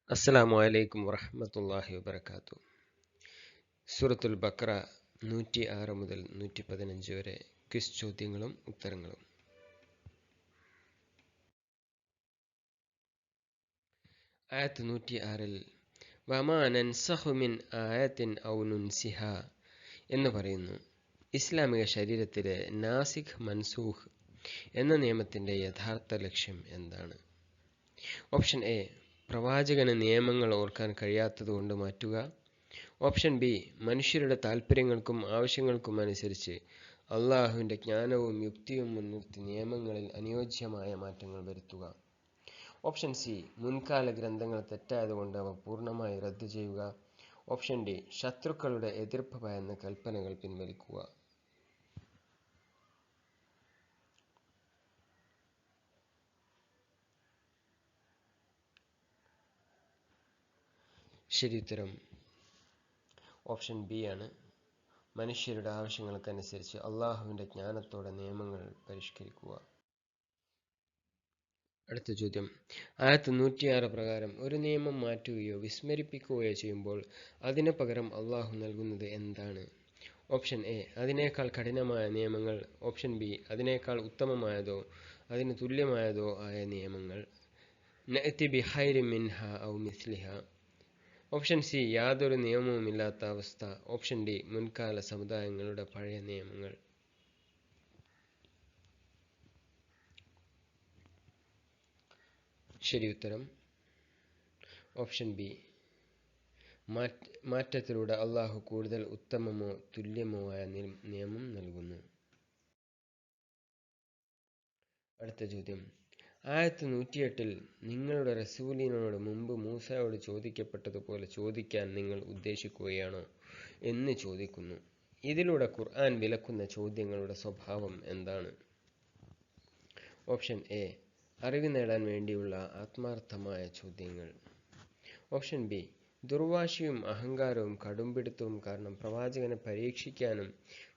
അസ്സലാമു അലൈക്കും വറഹ്മത്തുള്ളാഹി വബറകാതുഹു. സൂറത്തുൽ ബഖറ 106 മുതൽ 115 വരെ ക്വിസ് ചോദ്യങ്ങളും ഉത്തരങ്ങളും. ആയത്ത് 106-ൽ വമാ നൻസഖു മിൻ ആയത്തിൻ ഔ നുൻസിഹാ എന്ന് പറയുന്നു. ഇസ്ലാമിക ശരീരത്തിലെ നാസിഖ് മൻസൂഖ് എന്ന നിയമത്തിന്റെ യഥാർത്ഥ ലക്ഷ്യം എന്താണ്? ഓപ്ഷൻ എ, പ്രവാചകന് നിയമങ്ങൾ ഓർക്കാൻ കഴിയാത്തതുകൊണ്ട് മാറ്റുക. ഓപ്ഷൻ ബി, മനുഷ്യരുടെ താൽപ്പര്യങ്ങൾക്കും ആവശ്യങ്ങൾക്കും അനുസരിച്ച് അള്ളാഹുവിൻ്റെ ജ്ഞാനവും യുക്തിയും മുൻനിർത്തി നിയമങ്ങളിൽ അനുയോജ്യമായ മാറ്റങ്ങൾ വരുത്തുക. ഓപ്ഷൻ സി, മുൻകാല ഗ്രന്ഥങ്ങൾ തെറ്റായതുകൊണ്ട് അവ പൂർണ്ണമായി റദ്ദ് ചെയ്യുക. ഓപ്ഷൻ ഡി, ശത്രുക്കളുടെ എതിർപ്പ് ഭയന്ന് കൽപ്പനകൾ പിൻവലിക്കുക. ശരി ഉത്തരം ഓപ്ഷൻ ബി ആണ്. മനുഷ്യരുടെ ആവശ്യങ്ങൾക്കനുസരിച്ച് അള്ളാഹുവിൻ്റെ ജ്ഞാനത്തോടെ നിയമങ്ങൾ പരിഷ്കരിക്കുക. അടുത്ത ചോദ്യം. ആയത്ത് 106 പ്രകാരം ഒരു നിയമം മാറ്റുകയോ വിസ്മരിപ്പിക്കുകയോ ചെയ്യുമ്പോൾ അതിന് പകരം അള്ളാഹു നൽകുന്നത് എന്താണ്? ഓപ്ഷൻ എ, അതിനേക്കാൾ കഠിനമായ നിയമങ്ങൾ. ഓപ്ഷൻ ബി, അതിനേക്കാൾ ഉത്തമമായതോ അതിന് തുല്യമായതോ ആയ നിയമങ്ങൾ. നഅതി ബിഖൈരിൻ മിൻഹാ ഔ മിസ്ലിഹാ. ഓപ്ഷൻ സി, യാതൊരു നിയമവുമില്ലാത്ത അവസ്ഥ. ഓപ്ഷൻ ഡി, മുൻകാല സമുദായങ്ങളുടെ പഴയ നിയമങ്ങൾ. ശരി ഉത്തരം ഓപ്ഷൻ ബി, മാറ്റത്തിലൂടെ അള്ളാഹു കൂടുതൽ ഉത്തമമോ തുല്യമോ ആയ നിയമം നൽകുന്നു. അടുത്ത ചോദ്യം. ആയത്ത് 108-ൽ നിങ്ങളുടെ റസൂലിനോട് മുമ്പ് മൂസയോട് ചോദിക്കപ്പെട്ടതുപോലെ ചോദിക്കാൻ നിങ്ങൾ ഉദ്ദേശിക്കുകയാണോ എന്ന് ചോദിക്കുന്നു. ഇതിലൂടെ ഖുർആൻ വിലക്കുന്ന ചോദ്യങ്ങളുടെ സ്വഭാവം എന്താണ്? ഓപ്ഷൻ എ, അറിവ് നേടാൻ വേണ്ടിയുള്ള ആത്മാർത്ഥമായ ചോദ്യങ്ങൾ. ഓപ്ഷൻ ബി, ദുർവാശിയും അഹങ്കാരവും കടുംപിടുത്തവും കാരണം പ്രവാചകനെ പരീക്ഷിക്കാനും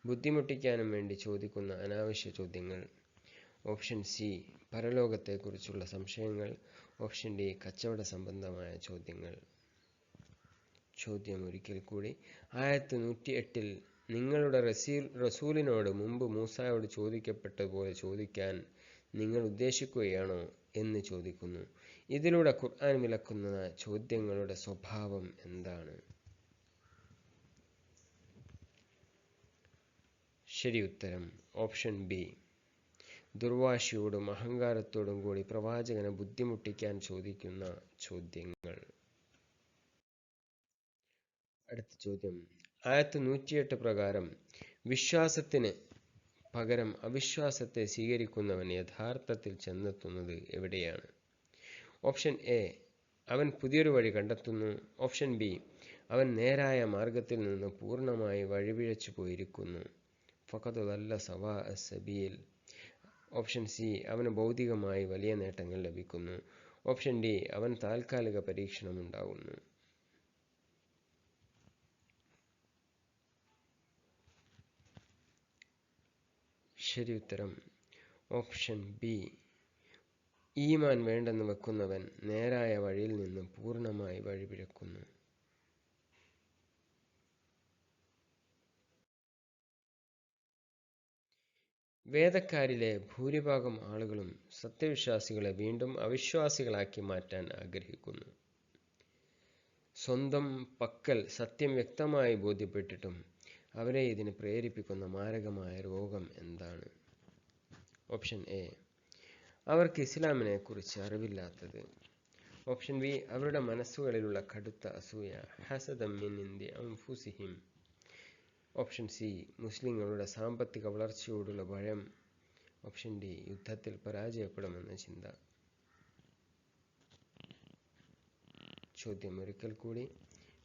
ബുദ്ധിമുട്ടിക്കാനും വേണ്ടി ചോദിക്കുന്ന അനാവശ്യ ചോദ്യങ്ങൾ. ഓപ്ഷൻ സി, പരലോകത്തെക്കുറിച്ചുള്ള സംശയങ്ങൾ. ഓപ്ഷൻ ഡി, കച്ചവട സംബന്ധമായ ചോദ്യങ്ങൾ. ചോദ്യം ഒരിക്കൽ കൂടി. ആയത്ത് 108-ൽ നിങ്ങളുടെ റസൂലിനോട് മുമ്പ് മൂസയോട് ചോദിക്കപ്പെട്ടതുപോലെ ചോദിക്കാൻ നിങ്ങൾ ഉദ്ദേശിക്കുകയാണോ എന്ന് ചോദിക്കുന്നു. ഇതിലൂടെ ഖുർആൻ വിലക്കുന്ന ചോദ്യങ്ങളുടെ സ്വഭാവം എന്താണ്? ശരി ഉത്തരം ഓപ്ഷൻ ബി, ദുർവാശിയോടും അഹങ്കാരത്തോടും കൂടി പ്രവാചകനെ ബുദ്ധിമുട്ടിക്കാൻ ചോദിക്കുന്ന ചോദ്യങ്ങൾ. അടുത്ത ചോദ്യം. ആയത്ത് 108 പ്രകാരം വിശ്വാസത്തിന് പകരം അവിശ്വാസത്തെ സ്വീകരിക്കുന്നവൻ യഥാർത്ഥത്തിൽ ചെന്നെത്തുന്നത് എവിടെയാണ്? ഓപ്ഷൻ എ, അവൻ പുതിയൊരു വഴി കണ്ടെത്തുന്നു. ഓപ്ഷൻ ബി, അവൻ നേരായ മാർഗത്തിൽ നിന്ന് പൂർണ്ണമായി വഴിപിഴച്ചു പോയിരിക്കുന്നു. ഫഖദ് ദല്ല സവാ അസ്സബീൽ. ഓപ്ഷൻ സി, അവന് ഭൗതികമായി വലിയ നേട്ടങ്ങൾ ലഭിക്കുന്നു. ഓപ്ഷൻ ഡി, അവൻ താൽക്കാലിക പരീക്ഷണം ഉണ്ടാകുന്നു. ശരി ഉത്തരം ഓപ്ഷൻ ബി, ഈമാൻ വേണ്ടെന്ന് വെക്കുന്നവൻ നേരായ വഴിയിൽ നിന്ന് പൂർണ്ണമായി വഴിപിഴക്കുന്നു. വേദക്കാരിലെ ഭൂരിഭാഗം ആളുകളും സത്യവിശ്വാസികളെ വീണ്ടും അവിശ്വാസികളാക്കി മാറ്റാൻ ആഗ്രഹിക്കുന്നു. സ്വന്തം പക്കൽ സത്യം വ്യക്തമായി ബോധ്യപ്പെട്ടിട്ടും അവരെ ഇതിന് പ്രേരിപ്പിക്കുന്ന മാരകമായ രോഗം എന്താണ്? ഓപ്ഷൻ എ, അവർക്ക് ഇസ്ലാമിനെ കുറിച്ച് അറിവില്ലാത്തത്. ഓപ്ഷൻ ബി, അവരുടെ മനസ്സുകളിലുള്ള കടുത്ത അസൂയ, ഹസദം മിൻ ഇൻദി അൻഫുസിഹിം. ഓപ്ഷൻ സി, മുസ്ലിങ്ങളുടെ സാമ്പത്തിക വളർച്ചയോടുള്ള ഭയം. ഓപ്ഷൻ ഡി, യുദ്ധത്തിൽ പരാജയപ്പെടുമെന്ന ചിന്ത. ചോദ്യം ഒരിക്കൽ കൂടി.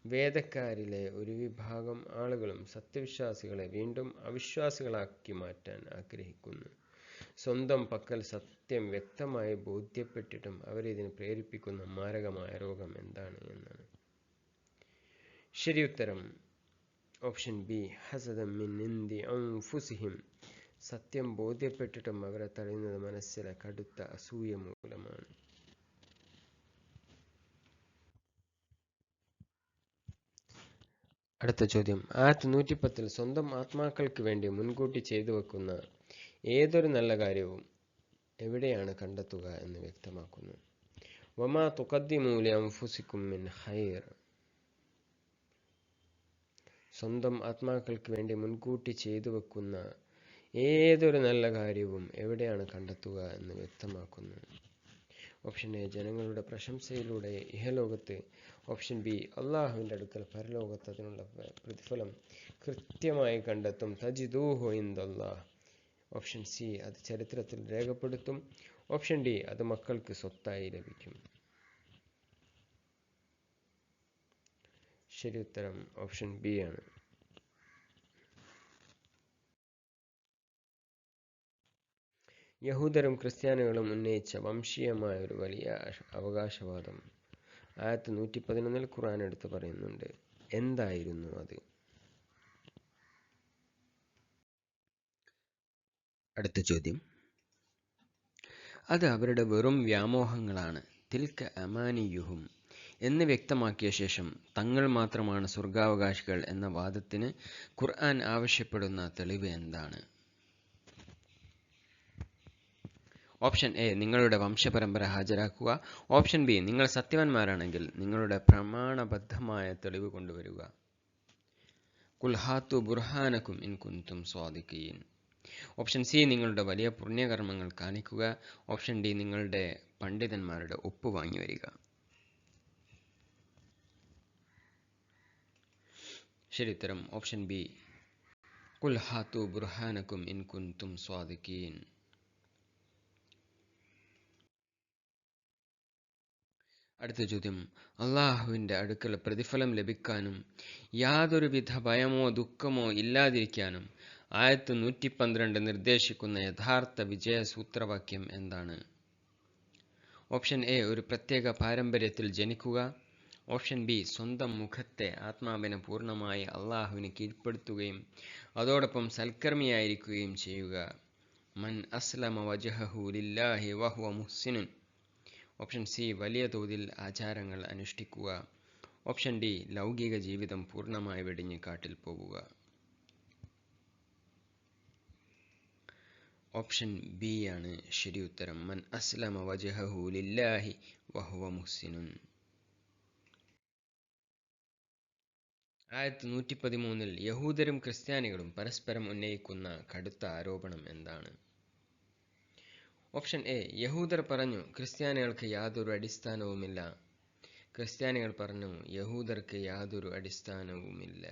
വേദക്കാരിലെ ഒരു വിഭാഗം ആളുകളും സത്യവിശ്വാസികളെ വീണ്ടും അവിശ്വാസികളാക്കി മാറ്റാൻ ആഗ്രഹിക്കുന്നു. സ്വന്തം പക്കൽ സത്യം വ്യക്തമായി ബോധ്യപ്പെട്ടിട്ടും അവരെ ഇതിന് പ്രേരിപ്പിക്കുന്ന മാരകമായ രോഗം എന്താണ് എന്നാണ്. ശരി ഉത്തരം ഓപ്ഷൻ ബി, ഹസദം മിൻ ഇൻദി അൻഫുസിഹിം. സത്യം ബോധ്യപ്പെട്ടിട്ടും അവരെ തടയുന്നത് മനസ്സിലെ കടുത്ത അസൂയ മൂലമാണ്. അടുത്ത ചോദ്യം, ആയത്ത് 110 സ്വന്തം ആത്മാക്കൾക്ക് വേണ്ടി മുൻകൂട്ടി ചെയ്തു വെക്കുന്ന ഏതൊരു നല്ല കാര്യവും എവിടെയാണ് കണ്ടെത്തുക എന്ന് വ്യക്തമാക്കുന്നു. വമാ തുഖദ്ദിമൂ ലിഅൻഫുസികും മിൻ ഖൈർ. സ്വന്തം ആത്മാക്കൾക്ക് വേണ്ടി മുൻകൂട്ടി ചെയ്തു വെക്കുന്ന ഏതൊരു നല്ല കാര്യവും എവിടെയാണ് കണ്ടെത്തുക എന്ന് വ്യക്തമാക്കുന്നു. ഓപ്ഷൻ എ, ജനങ്ങളുടെ പ്രശംസയിലൂടെ ഇഹലോകത്ത്. ഓപ്ഷൻ ബി, അള്ളാഹുവിൻ്റെ അടുക്കൽ പരലോകത്ത് അതിനുള്ള പ്രതിഫലം കൃത്യമായി കണ്ടെത്തും. തജിദൂഹു ഇൻദല്ലാഹ്. ഓപ്ഷൻ സി, അത് ചരിത്രത്തിൽ രേഖപ്പെടുത്തും. ഓപ്ഷൻ ഡി, അത് മക്കൾക്ക് സ്വത്തായി ലഭിക്കും. ശരി ഉത്തരം ഓപ്ഷൻ ബി ആണ്. യഹൂദരും ക്രിസ്ത്യാനികളും ഉന്നയിച്ച വംശീയമായ ഒരു വലിയ അവകാശവാദം ആയത്ത് 111 ഖുർആൻ എടുത്ത് പറയുന്നുണ്ട്. എന്തായിരുന്നു അത്? അടുത്ത ചോദ്യം, അത് അവരുടെ വെറും വ്യാമോഹങ്ങളാണ്. തിൽക അമാനിയുഹും എന്ന് വ്യക്തമാക്കിയ ശേഷം തങ്ങൾ മാത്രമാണ് സ്വർഗാവകാശികൾ എന്ന വാദത്തിന് ഖുർആൻ ആവശ്യപ്പെടുന്ന തെളിവ് എന്താണ്? ഓപ്ഷൻ എ, നിങ്ങളുടെ വംശപരമ്പര ഹാജരാക്കുക. ഓപ്ഷൻ ബി, നിങ്ങൾ സത്യവാന്മാരാണെങ്കിൽ നിങ്ങളുടെ പ്രമാണബദ്ധമായ തെളിവ് കൊണ്ടുവരിക. ഖുൽ ഹാത്തു ബുർഹാനക്കും ഇൻ കുൻതും സ്വാദിഖീൻ. ഓപ്ഷൻ സി, നിങ്ങളുടെ വലിയ പുണ്യകർമ്മങ്ങൾ കാണിക്കുക. ഓപ്ഷൻ ഡി, നിങ്ങളുടെ പണ്ഡിതന്മാരുടെ ഒപ്പ് വാങ്ങി വരിക. ശരി ഉത്തരം ഓപ്ഷൻ ബി, ഖുൽ ഹാത്തു ബുർഹാനക്കും ഇൻ കുൻതും സ്വാദിഖീൻ. അടുത്ത ചോദ്യം, അള്ളാഹുവിൻ്റെ അടുക്കൽ പ്രതിഫലം ലഭിക്കാനും യാതൊരുവിധ ഭയമോ ദുഃഖമോ ഇല്ലാതിരിക്കാനും ആയത്ത് 112 നിർദ്ദേശിക്കുന്ന യഥാർത്ഥ വിജയ സൂത്രവാക്യം എന്താണ്? ഓപ്ഷൻ എ, ഒരു പ്രത്യേക പാരമ്പര്യത്തിൽ ജനിക്കുക. ഓപ്ഷൻ ബി, സ്വന്തം മുഖത്തെ ആത്മാവിനെ പൂർണ്ണമായി അള്ളാഹുവിന് കീഴ്പ്പെടുത്തുകയും അതോടൊപ്പം സൽക്കർമ്മിയായിരിക്കുകയും ചെയ്യുക. മൻ അസ്ലമ വജ്ഹഹു ലില്ലാഹി വഹുവ മുഹ്സിനുൻ. ഓപ്ഷൻ സി, വലിയ തോതിൽ ആചാരങ്ങൾ അനുഷ്ഠിക്കുക. ഓപ്ഷൻ ഡി, ലൗകിക ജീവിതം പൂർണ്ണമായി വെടിഞ്ഞ് കാട്ടിൽ പോകുക. ഓപ്ഷൻ ബി ആണ് ശരി ഉത്തരം. മൻ അസ്ലമ വജ്ഹഹു ലില്ലാഹി വഹുവ മുഹ്സിനുൻ. ആയത്ത് 113 യഹൂദരും ക്രിസ്ത്യാനികളും പരസ്പരം ഉന്നയിക്കുന്ന കടുത്ത ആരോപണം എന്താണ്? ഓപ്ഷൻ എ, യഹൂദർ പറഞ്ഞു ക്രിസ്ത്യാനികൾക്ക് യാതൊരു അടിസ്ഥാനവുമില്ല. ക്രിസ്ത്യാനികൾ പറഞ്ഞു യഹൂദർക്ക് യാതൊരു അടിസ്ഥാനവുമില്ല.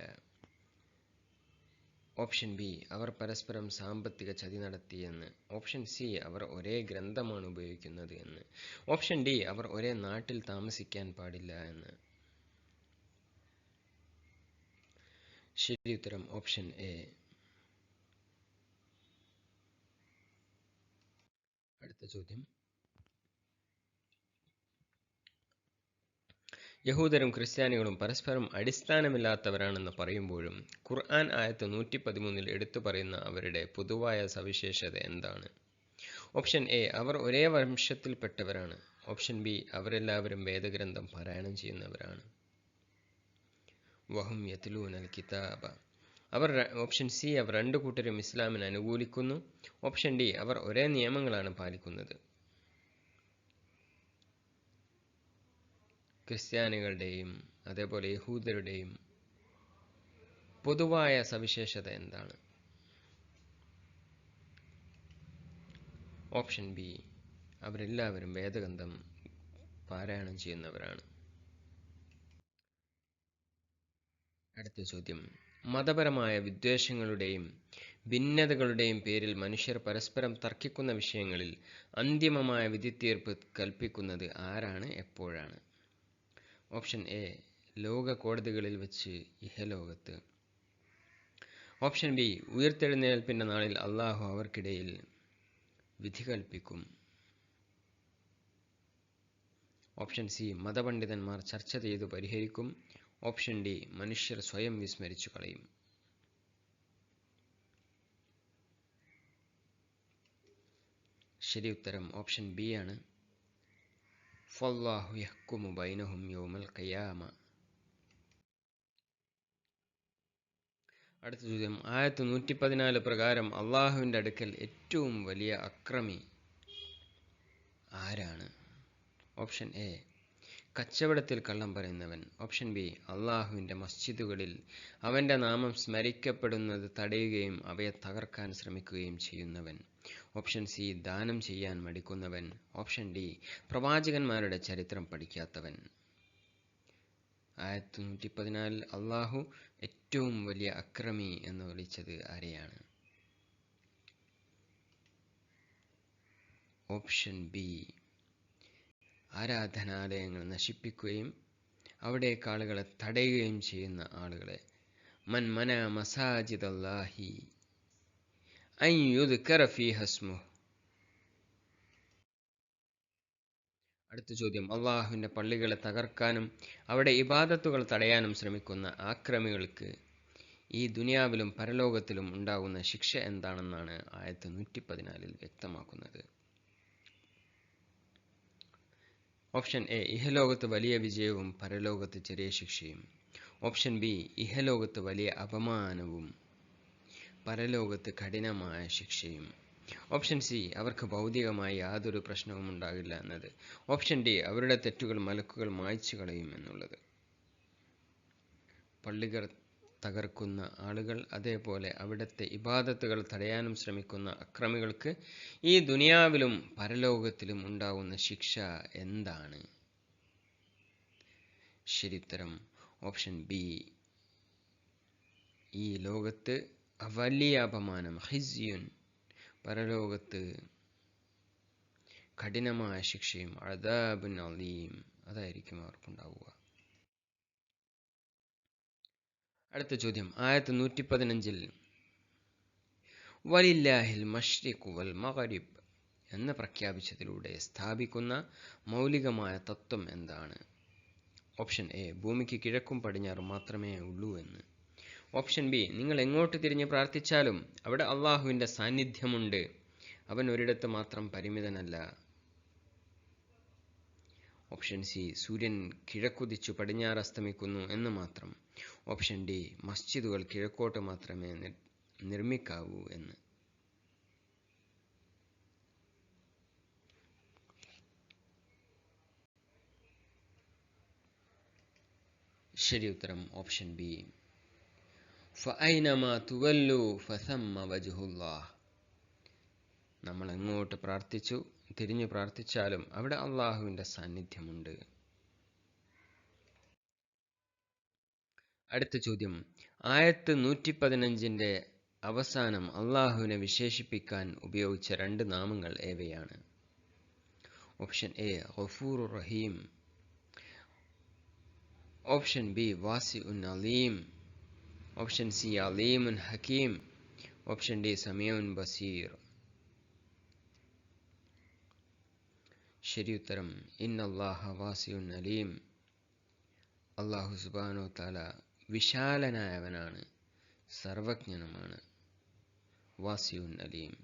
ഓപ്ഷൻ ബി, അവർ പരസ്പരം സാമ്പത്തിക ചതി നടത്തിയെന്ന്. ഓപ്ഷൻ സി, അവർ ഒരേ ഗ്രന്ഥമാണ് ഉപയോഗിക്കുന്നത് എന്ന്. ഓപ്ഷൻ ഡി, അവർ ഒരേ നാട്ടിൽ താമസിക്കാൻ പാടില്ല എന്ന്. ശരി ഉത്തരം ഓപ്ഷൻ എ. അടുത്ത ചോദ്യം, യഹൂദരും ക്രിസ്ത്യാനികളും പരസ്പരം അടിസ്ഥാനമില്ലാത്തവരാണെന്ന് പറയുമ്പോഴും ഖുർആൻ ആയത്ത് 113 എടുത്തു പറയുന്ന അവരുടെ പൊതുവായ സവിശേഷത എന്താണ്? ഓപ്ഷൻ എ, അവർ ഒരേ വംശത്തിൽപ്പെട്ടവരാണ്. ഓപ്ഷൻ ബി, അവരെല്ലാവരും വേദഗ്രന്ഥം പാരായണം ചെയ്യുന്നവരാണ്. വഹും യത്ലൂനൽ കിതാബ. ഓപ്ഷൻ സി, അവർ രണ്ടു കൂട്ടരും ഇസ്ലാമിനെ അനുകൂലിക്കുന്നു. ഓപ്ഷൻ ഡി, അവർ ഒരേ നിയമങ്ങളാണ് പാലിക്കുന്നത്. ക്രിസ്ത്യാനികളുടെയും അതേപോലെ യഹൂദരുടെയും പൊതുവായ സവിശേഷത എന്താണ്? ഓപ്ഷൻ ബി, അവരെല്ലാവരും വേദഗ്രന്ഥം പാരായണം ചെയ്യുന്നവരാണ്. അടുത്ത ചോദ്യം, മതപരമായ വിദ്വേഷങ്ങളുടെയും ഭിന്നതകളുടെയും പേരിൽ മനുഷ്യർ പരസ്പരം തർക്കിക്കുന്ന വിഷയങ്ങളിൽ അന്തിമമായ വിധിത്തീർപ്പ് കൽപ്പിക്കുന്നത് ആരാണ്, എപ്പോഴാണ്? ഓപ്ഷൻ എ, ലോക കോടതികളിൽ വെച്ച് ഇഹലോകത്ത്. ഓപ്ഷൻ ബി, ഉയർത്തെഴുന്നേൽപ്പിൻ്റെ നാളിൽ അള്ളാഹു അവർക്കിടയിൽ വിധി കൽപ്പിക്കും. ഓപ്ഷൻ സി, മതപണ്ഡിതന്മാർ ചർച്ച ചെയ്തു പരിഹരിക്കും. ഓപ്ഷൻ ഡി, മനുഷ്യർ സ്വയം വിസ്മരിച്ചു കളയും. ശരി ഉത്തരം ഓപ്ഷൻ ബി ആണ്. ഫല്ലാഹു യഹ്കുമു ബൈനഹും യൗമൽ ഖിയാമ. അടുത്ത ചോദ്യം, ആയത്ത് 114 പ്രകാരം അള്ളാഹുവിൻ്റെ അടുക്കൽ ഏറ്റവും വലിയ അക്രമി ആരാണ്? ഓപ്ഷൻ എ, കച്ചവടത്തിൽ കള്ളം പറയുന്നവൻ. ഓപ്ഷൻ ബി, അള്ളാഹുവിൻ്റെ മസ്ജിദുകളിൽ അവൻ്റെ നാമം സ്മരിക്കപ്പെടുന്നത് തടയുകയും അവയെ തകർക്കാൻ ശ്രമിക്കുകയും ചെയ്യുന്നവൻ. ഓപ്ഷൻ സി, ദാനം ചെയ്യാൻ മടിക്കുന്നവൻ. ഓപ്ഷൻ ഡി, പ്രവാചകന്മാരുടെ ചരിത്രം പഠിക്കാത്തവൻ. ആയത്ത് 114 അള്ളാഹു ഏറ്റവും വലിയ അക്രമി എന്ന് വിളിച്ചത് ആരെയാണ്? ഓപ്ഷൻ ബി, ആരാധനാലയങ്ങൾ നശിപ്പിക്കുകയും അവിടേക്ക് ആളുകളെ തടയുകയും ചെയ്യുന്ന ആളുകളെ. മൻ മന മസാജിദ് അല്ലാഹി അൻ യുദ്കറ ഫീഹ ഇസ്മുഹു. അടുത്ത ചോദ്യം, അള്ളാഹുവിൻ്റെ പള്ളികളെ തകർക്കാനും അവിടെ ഇബാദത്തുകൾ തടയാനും ശ്രമിക്കുന്ന ആക്രമികൾക്ക് ഈ ദുനിയാവിലും പരലോകത്തിലും ഉണ്ടാകുന്ന ശിക്ഷ എന്താണെന്നാണ് ആയത്ത് 114 വ്യക്തമാക്കുന്നത്. ഓപ്ഷൻ എ, ഇഹലോകത്ത് വലിയ വിജയവും പരലോകത്ത് ചെറിയ ശിക്ഷയും. ഓപ്ഷൻ ബി, ഇഹലോകത്ത് വലിയ അപമാനവും പരലോകത്ത് കഠിനമായ ശിക്ഷയും. ഓപ്ഷൻ സി, അവർക്ക് ഭൗതികമായി യാതൊരു പ്രശ്നവും ഉണ്ടാകില്ല എന്നത്. ഓപ്ഷൻ ഡി, അവരുടെ തെറ്റുകൾ മലക്കുകൾ മായ്ച്ചു കളയും എന്നുള്ളത്. പള്ളികൾ തകർക്കുന്ന ആളുകൾ, അതേപോലെ അവിടുത്തെ ഇബാദത്തുകൾ തടയാനും ശ്രമിക്കുന്ന അക്രമികൾക്ക് ഈ ദുനിയാവിലും പരലോകത്തിലും ഉണ്ടാകുന്ന ശിക്ഷ എന്താണ്? ശരിയുത്തരം ഓപ്ഷൻ ബി, ഈ ലോകത്ത് വലിയ അപമാനം, ഹിസ്യുൻ, പരലോകത്ത് കഠിനമായ ശിക്ഷയും, അദാബുൻ അലീം, അതായിരിക്കും അവർക്കുണ്ടാവുക. അടുത്ത ചോദ്യം, ആയത്ത് 115 വലില്ലാഹിൽ മശ്രിഖു വൽ മഗ്രിബ് എന്ന് പ്രഖ്യാപിച്ചതിലൂടെ സ്ഥാപിക്കുന്ന മൗലികമായ തത്വം എന്താണ്? ഓപ്ഷൻ എ, ഭൂമിക്ക് കിഴക്കും പടിഞ്ഞാറും മാത്രമേ ഉള്ളൂ എന്ന്. ഓപ്ഷൻ ബി, നിങ്ങൾ എങ്ങോട്ട് തിരിഞ്ഞ് പ്രാർത്ഥിച്ചാലും അവിടെ അള്ളാഹുവിൻ്റെ സാന്നിധ്യമുണ്ട്, അവൻ ഒരിടത്ത് മാത്രം പരിമിതനല്ല. ഓപ്ഷൻ സി, സൂര്യൻ കിഴക്കുദിച്ചു പടിഞ്ഞാറ് അസ്തമിക്കുന്നു എന്ന് മാത്രം. ഓപ്ഷൻ ഡി, മസ്ജിദുകൾ കിഴക്കോട്ട് മാത്രമേ നിർമ്മിക്കാവൂ എന്ന്. ശരി ഉത്തരം ഓപ്ഷൻ ബി, ഫഅൈനമാ തുവല്ലു ഫസമ്മ വജ്ഹുല്ലാഹ്. നമ്മൾ എങ്ങോട്ട് തിരിഞ്ഞു പ്രാർത്ഥിച്ചാലും അവിടെ അള്ളാഹുവിൻ്റെ സാന്നിധ്യമുണ്ട്. അടുത്ത ചോദ്യം, ആയത്ത് 115 അവസാനം അള്ളാഹുവിനെ വിശേഷിപ്പിക്കാൻ ഉപയോഗിച്ച 2 നാമങ്ങൾ ഏവയാണ്? ഓപ്ഷൻ എ, ഗഫൂർ റഹീം. ഓപ്ഷൻ ബി, വാസിഉൻ അലീം. ഓപ്ഷൻ സി, അലീമുൻ ഹക്കീം. ഓപ്ഷൻ ഡി, സമീഉൻ ബസീർ. ശരിയുത്തരം ഇന്നല്ലാഹ വാസിഉൻ അലീം. അള്ളാഹു സുബ്ഹാനഹു തആല വിശാലനായവനാണ്, സർവജ്ഞനുമാണ്. വാസിഉൻ അലീം.